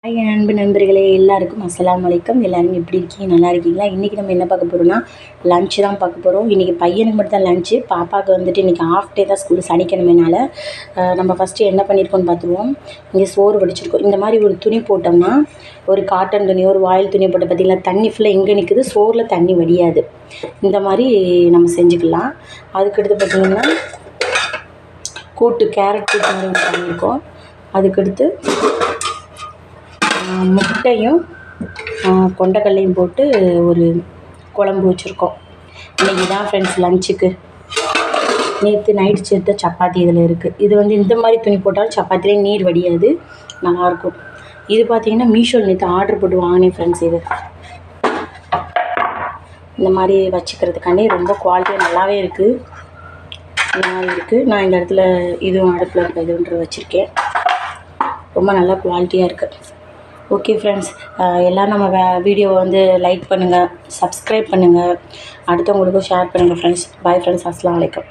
Hi அன்பு நண்பர்களே, எல்லாருக்கும் அஸ்ஸலாமு அலைக்கும். எல்லோரும் எப்படி இருக்கீங்க? நல்லா இருக்கீங்களா? இன்றைக்கி நம்ம என்ன பார்க்க போகிறோம்னா லன்ச்சு தான் பார்க்க போகிறோம். இன்றைக்கி பையனுக்கு மட்டும் தான் லன்ச்சு, பாப்பாவுக்கு வந்துட்டு இன்றைக்கி ஆஃப் டே தான் ஸ்கூல், சனிக்கிழமைனால. நம்ம ஃபஸ்ட்டு என்ன பண்ணியிருக்கோன்னு பார்த்துருவோம். இங்கே சோறு வடிச்சிருக்கோம். இந்த மாதிரி ஒரு துணி போட்டோம்னா, ஒரு காட்டன் துணியோ ஒரு வாயில் துணியை போட்ட பார்த்திங்களா, தண்ணி ஃபுல்லாக எங்கே நிற்குது, சோறில் தண்ணி வடியாது. இந்த மாதிரி நம்ம செஞ்சுக்கலாம். அதுக்கடுத்து பார்த்திங்கன்னா கூட்டு, கேரட் கூட்டு மாதிரி ஒன்று பண்ணியிருக்கோம். அதுக்கடுத்து முட்டையும் கொண்டக்கல்லையும் போட்டு ஒரு குழம்பு வச்சுருக்கோம். இன்றைக்கி தான் ஃப்ரெண்ட்ஸ் லன்ச்சுக்கு. நேற்று நைட்டு சேர்த்த சப்பாத்தி இதில் இருக்குது. இது இந்த மாதிரி துணி போட்டாலும் சப்பாத்திலே நீர் வடியாது, நல்லாயிருக்கும். இது பார்த்திங்கன்னா மீஷோவில் நேற்று ஆர்டர் போட்டு வாங்கினேன் ஃப்ரெண்ட்ஸ். இது இந்த மாதிரி வச்சுக்கிறதுக்காண்டி ரொம்ப குவாலிட்டியாக நல்லாவே இருக்குது. இந்த மாதிரி இருக்குது. நான் இந்த இடத்துல இதுவும் அடுப்பில் இருக்க இதுன்ற வச்சுருக்கேன். ரொம்ப நல்லா குவாலிட்டியாக இருக்குது. ஓகே ஃப்ரெண்ட்ஸ், எல்லாம் நம்ம வீடியோவை லைக் பண்ணுங்கள், சப்ஸ்கிரைப் பண்ணுங்கள், அடுத்தவங்களுக்கும் ஷேர் பண்ணுங்கள் ஃப்ரெண்ட்ஸ். பாய் ஃப்ரெண்ட்ஸ், அஸ்ஸலாமு அலைக்கும்.